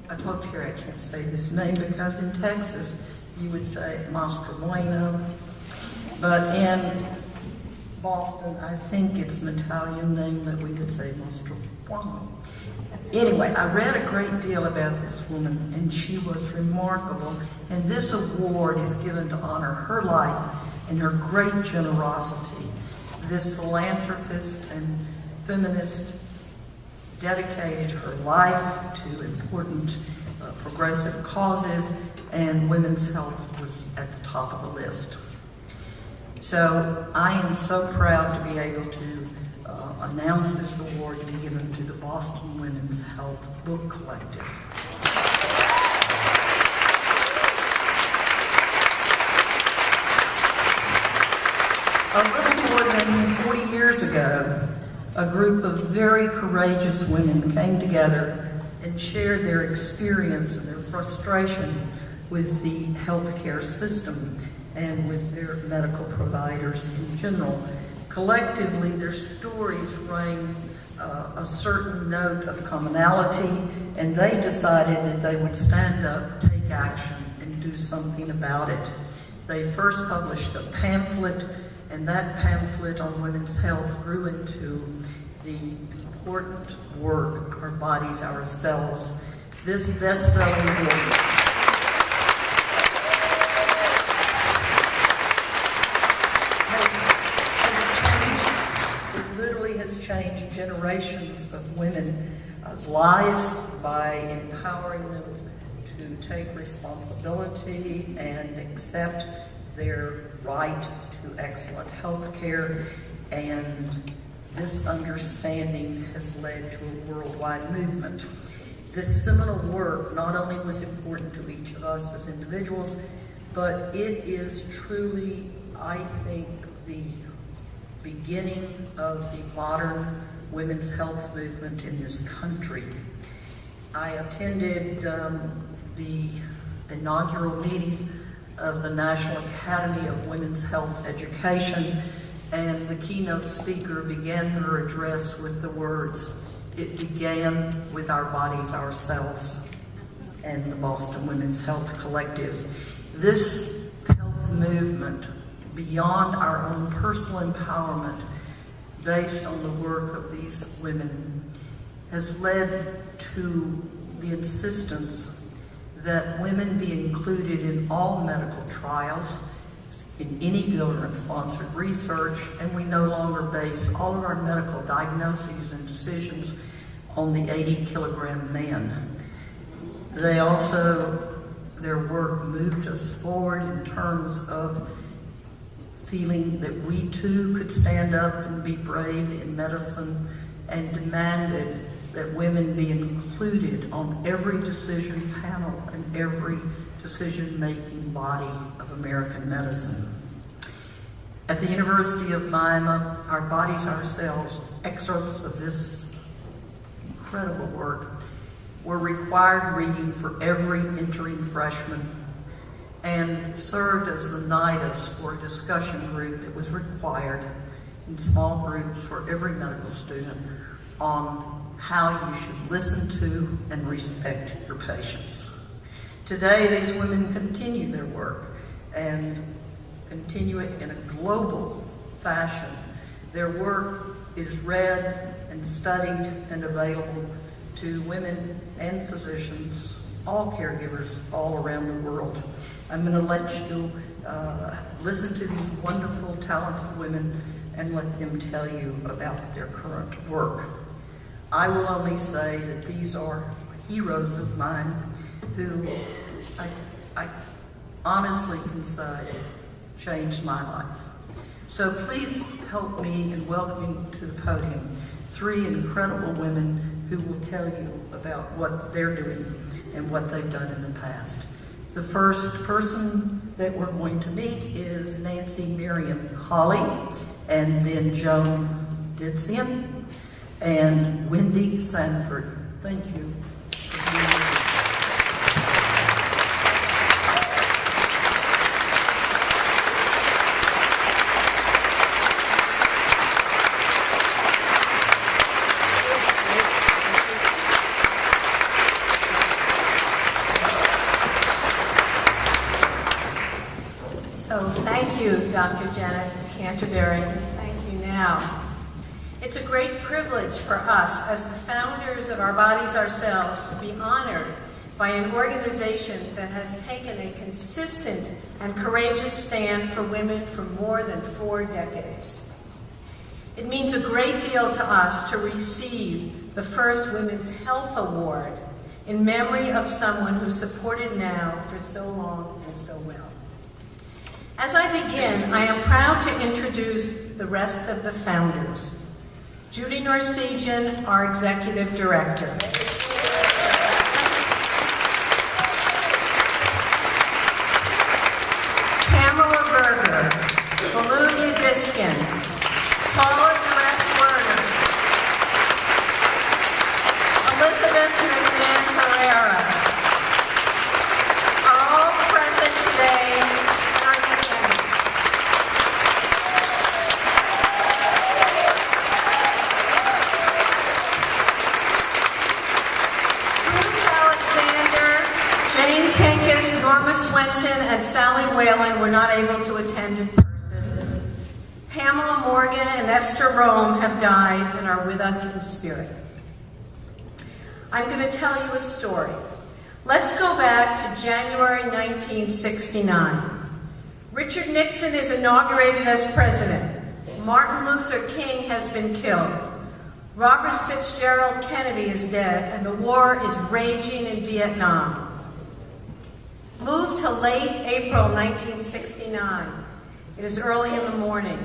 I told Terry I can't say this name because in Texas you would say Mastrobuono, but in Boston I think it's an Italian name that we could say Mastrobuono. Anyway, I read a great deal about this woman, and she was remarkable, and this award is given to honor her life and her great generosity. This philanthropist and feminist dedicated her life to important progressive causes, and women's health was at the top of the list. So I am so proud to be able to announce this award to be given to the Boston Women's Health Book Collective. A little more than 40 years ago, a group of very courageous women came together and shared their experience and their frustration with the healthcare system and with their medical providers in general. Collectively, their stories rang a certain note of commonality, and they decided that they would stand up, take action, and do something about it. They first published a pamphlet, and that pamphlet on women's health grew into the important work, Our Bodies, Ourselves. This best-selling book changed generations of women's lives by empowering them to take responsibility and accept their right to excellent health care. And this understanding has led to a worldwide movement. This seminal work not only was important to each of us as individuals, but it is truly, I think, the beginning of the modern women's health movement in this country. I attended the inaugural meeting of the National Academy of Women's Health Education, and the keynote speaker began her address with the words, "It began with our bodies, ourselves," and the Boston Women's Health Collective. This health movement, beyond our own personal empowerment, based on the work of these women, has led to the insistence that women be included in all medical trials, in any government-sponsored research, and we no longer base all of our medical diagnoses and decisions on the 80-kilogram man. Their work moved us forward in terms of feeling that we too could stand up and be brave in medicine, and demanded that women be included on every decision panel and every decision-making body of American medicine. At the University of Miami, Our Bodies, Ourselves, excerpts of this incredible work were required reading for every entering freshman, and served as the nidus for a discussion group that was required in small groups for every medical student on how you should listen to and respect your patients. Today, these women continue their work and continue it in a global fashion. Their work is read and studied and available to women and physicians, all caregivers all around the world. I'm going to let you listen to these wonderful, talented women and let them tell you about their current work. I will only say that these are heroes of mine who I honestly can say changed my life. So please help me in welcoming to the podium three incredible women who will tell you about what they're doing and what they've done in the past. The first person that we're going to meet is Nancy Miriam Hawley, and then Joan Didsian, and Wendy Sanford. Thank you. Thank you, Dr. Janet Canterbury. Thank you now. It's a great privilege for us as the founders of Our Bodies Ourselves to be honored by an organization that has taken a consistent and courageous stand for women for more than 4 decades. It means a great deal to us to receive the first Women's Health Award in memory of someone who supported NOW for so long and so well. As I begin, I am proud to introduce the rest of the founders. Judy Norsegian, our Executive Director. Pamela Berger, Volodya Diskin, Paula Perez-Werner, Elizabeth McMahon Herrera are all present today in our standing. Ruth Alexander, Jane Pincus, Norma Swenson, and Sally Whalen were not able to attend in person. Pamela Morgan and Esther Rome have died and are with us in spirit. I'm going to tell you a story. Let's go back to January 1969. Richard Nixon is inaugurated as president. Martin Luther King has been killed. Robert Fitzgerald Kennedy is dead, and the war is raging in Vietnam. Move to late April 1969. It is early in the morning.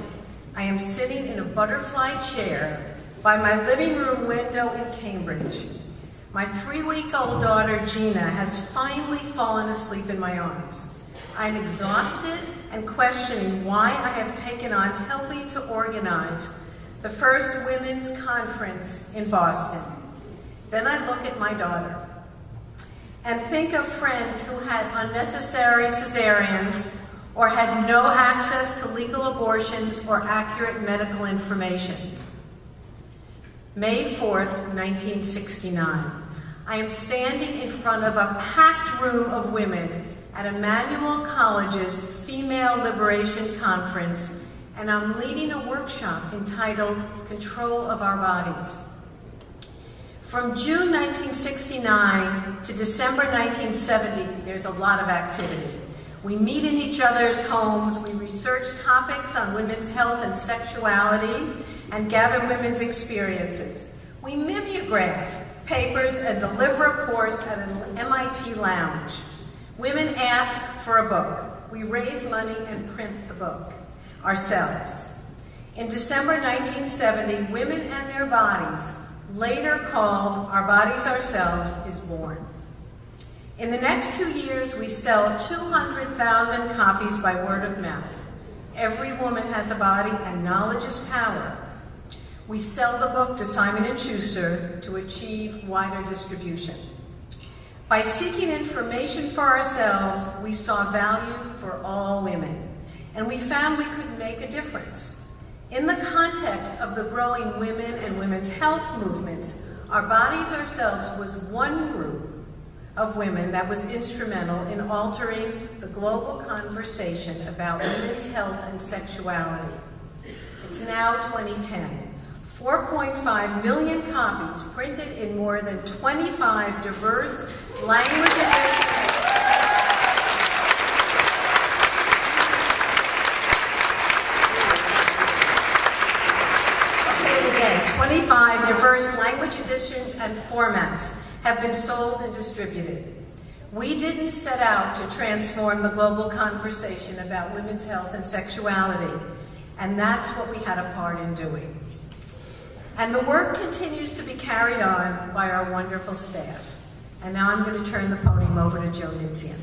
I am sitting in a butterfly chair by my living room window in Cambridge. My 3-week-old daughter, Gina, has finally fallen asleep in my arms. I'm exhausted and questioning why I have taken on helping to organize the first women's conference in Boston. Then I look at my daughter and think of friends who had unnecessary cesareans or had no access to legal abortions or accurate medical information. May 4th, 1969. I am standing in front of a packed room of women at Emmanuel College's Female Liberation Conference, and I'm leading a workshop entitled Control of Our Bodies. From June 1969 to December 1970, there's a lot of activity. We meet in each other's homes, we research topics on women's health and sexuality, and gather women's experiences. We mimeograph papers and deliver a course at an MIT lounge. Women ask for a book. We raise money and print the book ourselves. In December 1970, Women and Their Bodies, later called Our Bodies Ourselves, is born. In the next 2 years, we sell 200,000 copies by word of mouth. Every woman has a body and knowledge is power. We sell the book to Simon & Schuster to achieve wider distribution. By seeking information for ourselves, we saw value for all women, and we found we could make a difference. In the context of the growing women and women's health movements, Our Bodies Ourselves was one group of women that was instrumental in altering the global conversation about women's health and sexuality. It's now 2010. 4.5 million copies printed in more than 25 diverse languages. I'll say it again, 25 diverse language editions and formats have been sold and distributed. We didn't set out to transform the global conversation about women's health and sexuality, and that's what we had a part in doing. And the work continues to be carried on by our wonderful staff. And now I'm going to turn the podium over to Joe Ditzian.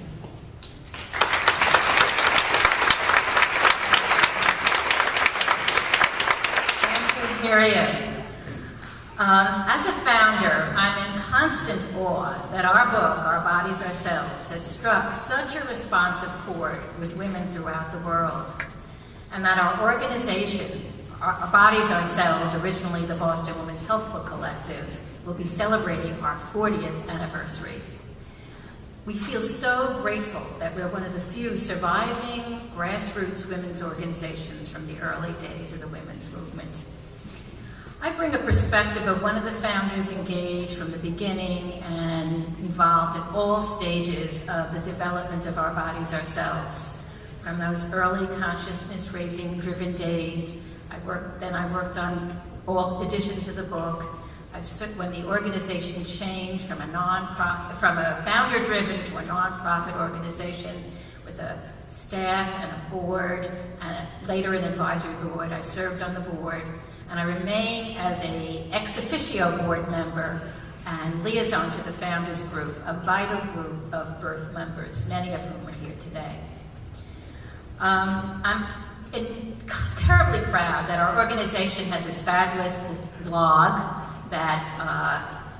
Thank you, Miriam. As a founder, I'm in constant awe that our book, Our Bodies Ourselves, has struck such a responsive chord with women throughout the world, and that our organization, Our Bodies Ourselves, originally the Boston Women's Health Book Collective, will be celebrating our 40th anniversary. We feel so grateful that we're one of the few surviving grassroots women's organizations from the early days of the women's movement. I bring a perspective of one of the founders engaged from the beginning and involved at all stages of the development of Our Bodies, Ourselves. From those early consciousness-raising driven days, I worked on all editions of the book. When the organization changed from a founder-driven to a nonprofit organization with a staff and a board, and later an advisory board. I served on the board, and I remain as an ex officio board member and liaison to the founders group, a vital group of birth members, many of whom are here today. I'm terribly proud that our organization has this fabulous blog that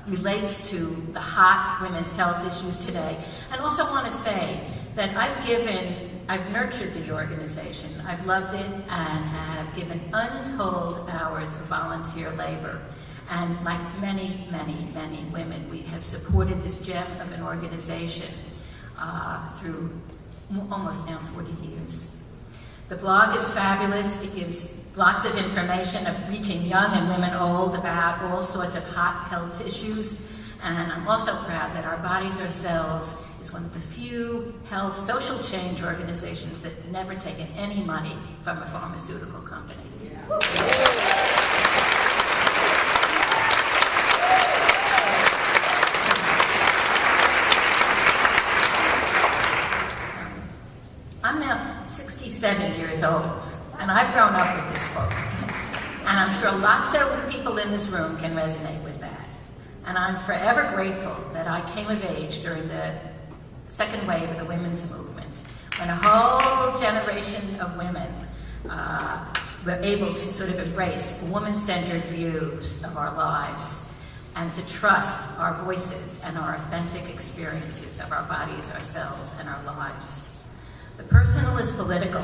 relates to the hot women's health issues today. And also want to say that I've nurtured the organization, I've loved it, and have given untold hours of volunteer labor. And like many, many, many women, we have supported this gem of an organization through almost now 40 years. The blog is fabulous. It gives lots of information of reaching young and women old about all sorts of hot health issues. And I'm also proud that Our Bodies, Ourselves is one of the few health social change organizations that never taken any money from a pharmaceutical company. I'm now 67 years old, and I've grown up with this book. And I'm sure lots of people in this room can resonate with that. And I'm forever grateful that I came of age during the second wave of the women's movement, when a whole generation of women were able to sort of embrace woman-centered views of our lives and to trust our voices and our authentic experiences of our bodies, ourselves, and our lives. The personal is political,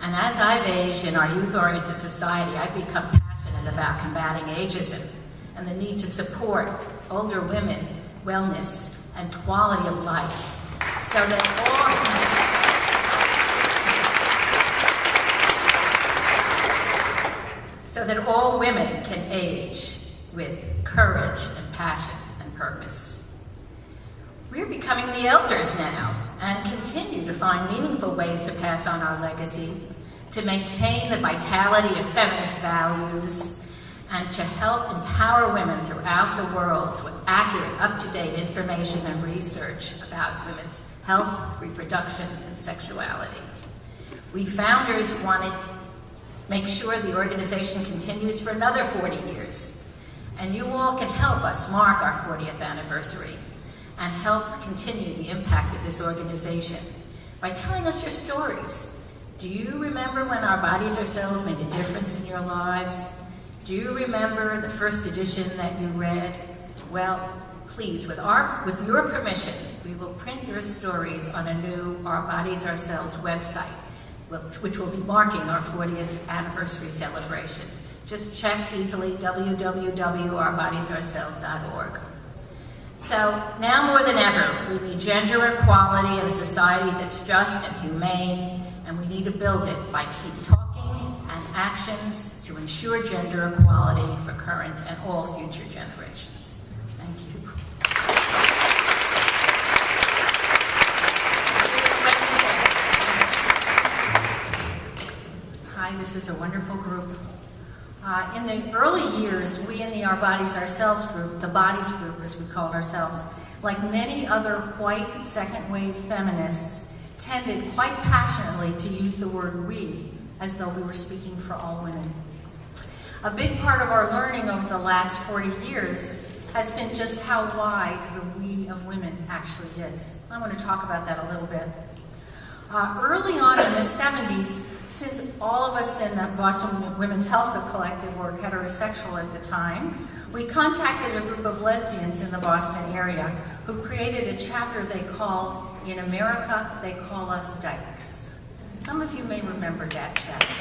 and as I've aged in our youth-oriented society, I've become passionate about combating ageism and the need to support older women, wellness, and quality of life, so that all women can age with courage and passion and purpose. We're becoming the elders now and continue to find meaningful ways to pass on our legacy, to maintain the vitality of feminist values, and to help empower women throughout the world with accurate, up-to-date information and research about women's health, reproduction, and sexuality. We founders want to make sure the organization continues for another 40 years, and you all can help us mark our 40th anniversary and help continue the impact of this organization by telling us your stories. Do you remember when Our Bodies, Ourselves made a difference in your lives? Do you remember the first edition that you read? Well, please, with your permission, we will print your stories on a new Our Bodies, Ourselves website, which will be marking our 40th anniversary celebration. Just check easily www.ourbodiesourselves.org. So now more than ever, we need gender equality in a society that's just and humane, and we need to build it by keep talking and actions to ensure gender equality for current and all future generations. Thank you. Hi, this is a wonderful group. In the early years, we in the Our Bodies Ourselves group, the Bodies group as we called ourselves, like many other white second-wave feminists, tended quite passionately to use the word we as though we were speaking for all women. A big part of our learning over the last 40 years has been just how wide the we of women actually is. I want to talk about that a little bit. Early on in the 70s, since all of us in the Boston Women's Health Collective were heterosexual at the time, we contacted a group of lesbians in the Boston area who created a chapter they called In America, They Call Us Dykes. Some of you may remember that chapter.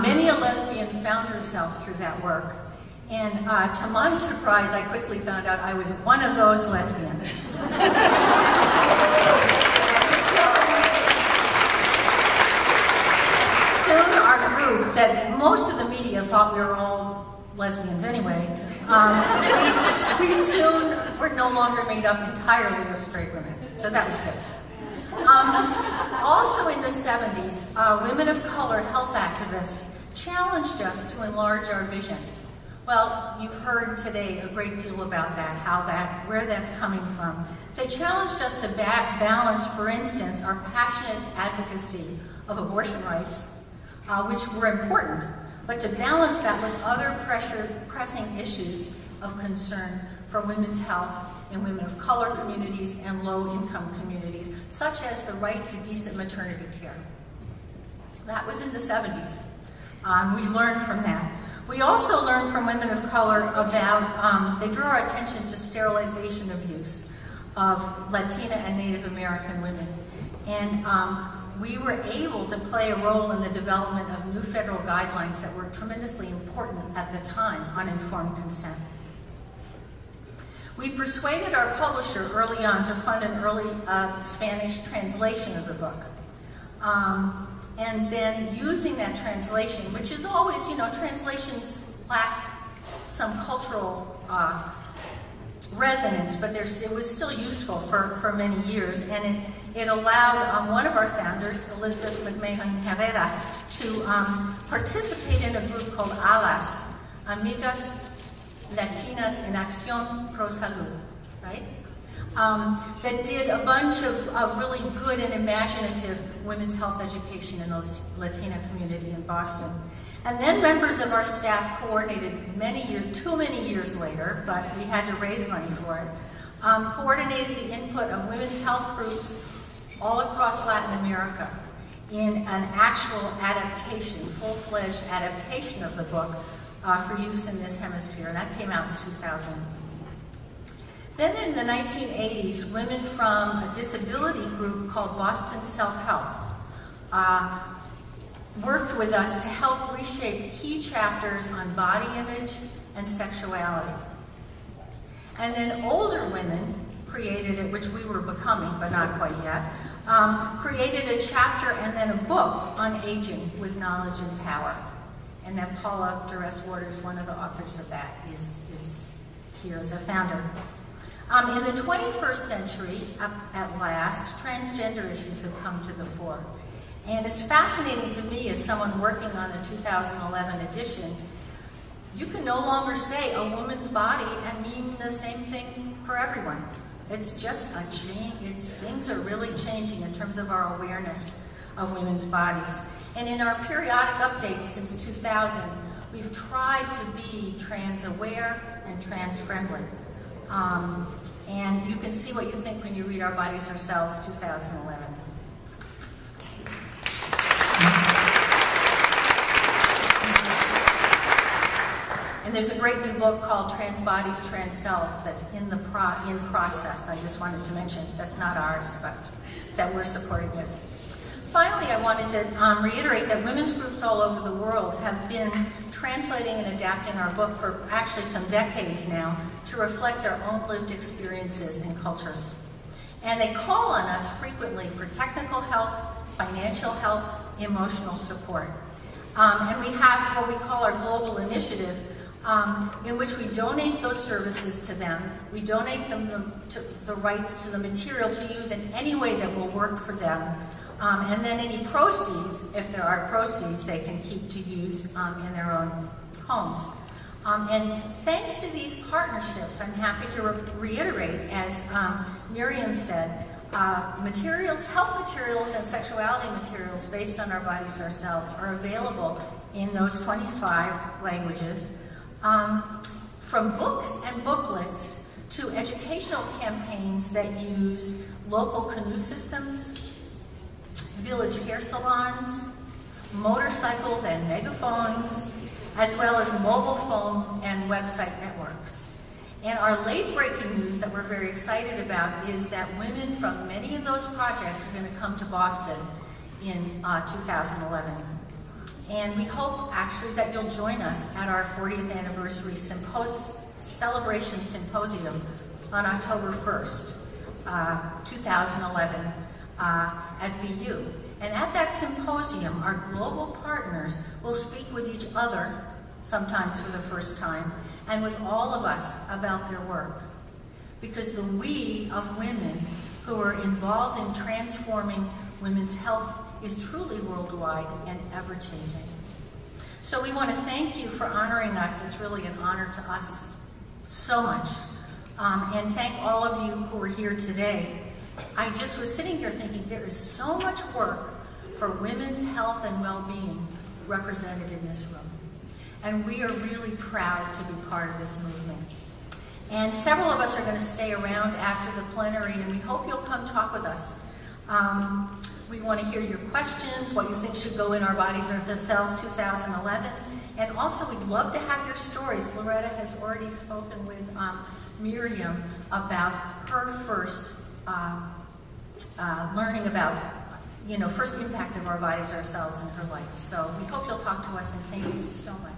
Many a lesbian found herself through that work, And to my surprise, I quickly found out I was one of those lesbians. Soon our group, that most of the media thought we were all lesbians anyway, we soon were no longer made up entirely of straight women. So that was good. Also in the 70s, women of color health activists challenged us to enlarge our vision. Well, you've heard today a great deal about that, where that's coming from. They challenged us to balance, for instance, our passionate advocacy of abortion rights, which were important, but to balance that with other pressing issues of concern for women's health in women of color communities and low-income communities, such as the right to decent maternity care. That was in the 70s. We learned from that. We also learned from women of color about, they drew our attention to sterilization abuse of Latina and Native American women. And we were able to play a role in the development of new federal guidelines that were tremendously important at the time on informed consent. We persuaded our publisher early on to fund an early Spanish translation of the book. And then using that translation, which is always, translations lack some cultural resonance, but it was still useful for many years. And it allowed one of our founders, Elizabeth McMahon Herrera, to participate in a group called ALAS, Amigas Latinas en Acción Pro Salud, right? That did a bunch of really good and imaginative women's health education in the Latina community in Boston. And then members of our staff coordinated too many years later, but we had to raise money for it, coordinated the input of women's health groups all across Latin America in an actual adaptation, full-fledged adaptation of the book for use in this hemisphere, and that came out in 2000. Then in the 1980s, women from a disability group called Boston Self-Help worked with us to help reshape key chapters on body image and sexuality. And then older women created it, which we were becoming, but not quite yet, created a chapter and then a book on aging with knowledge and power. And then Paula Duress-Waters, one of the authors of that, is here as a founder. In the 21st century, at last, transgender issues have come to the fore. And it's fascinating to me as someone working on the 2011 edition, you can no longer say a woman's body and mean the same thing for everyone. It's just a change. Things are really changing in terms of our awareness of women's bodies. And in our periodic updates since 2000, we've tried to be trans-aware and trans-friendly. And you can see what you think when you read Our Bodies Ourselves, 2011. And there's a great new book called Trans Bodies, Trans Selves that's in process. I just wanted to mention, that's not ours, but that we're supporting it. Finally, I wanted to reiterate that women's groups all over the world have been translating and adapting our book for actually some decades now to reflect their own lived experiences and cultures. And they call on us frequently for technical help, financial help, emotional support. And we have what we call our global initiative, in which we donate those services to them. We donate them the rights to the material to use in any way that will work for them. And then any proceeds, if there are proceeds, they can keep to use in their own homes. And thanks to these partnerships, I'm happy to reiterate, as Miriam said, health materials and sexuality materials based on Our Bodies Ourselves are available in those 25 languages, from books and booklets to educational campaigns that use local canoe systems, village hair salons, motorcycles and megaphones, as well as mobile phone and website networks. And our late-breaking news that we're very excited about is that women from many of those projects are going to come to Boston in 2011. And we hope actually that you'll join us at our 40th anniversary celebration symposium on October 1st, 2011 at BU. And at that symposium, our global partners will speak with each other, sometimes for the first time, and with all of us about their work. Because the we of women who are involved in transforming women's health is truly worldwide and ever-changing. So we want to thank you for honoring us. It's really an honor to us so much. And thank all of you who are here today. I just was sitting here thinking there is so much work for women's health and well-being represented in this room. And we are really proud to be part of this movement. And several of us are going to stay around after the plenary, and we hope you'll come talk with us. We want to hear your questions, what you think should go in Our Bodies Are Themselves 2011, and also we'd love to have your stories. Loretta has already spoken with Miriam about her first learning about, first impact of Our Bodies Ourselves in her life. So we hope you'll talk to us, and thank you so much.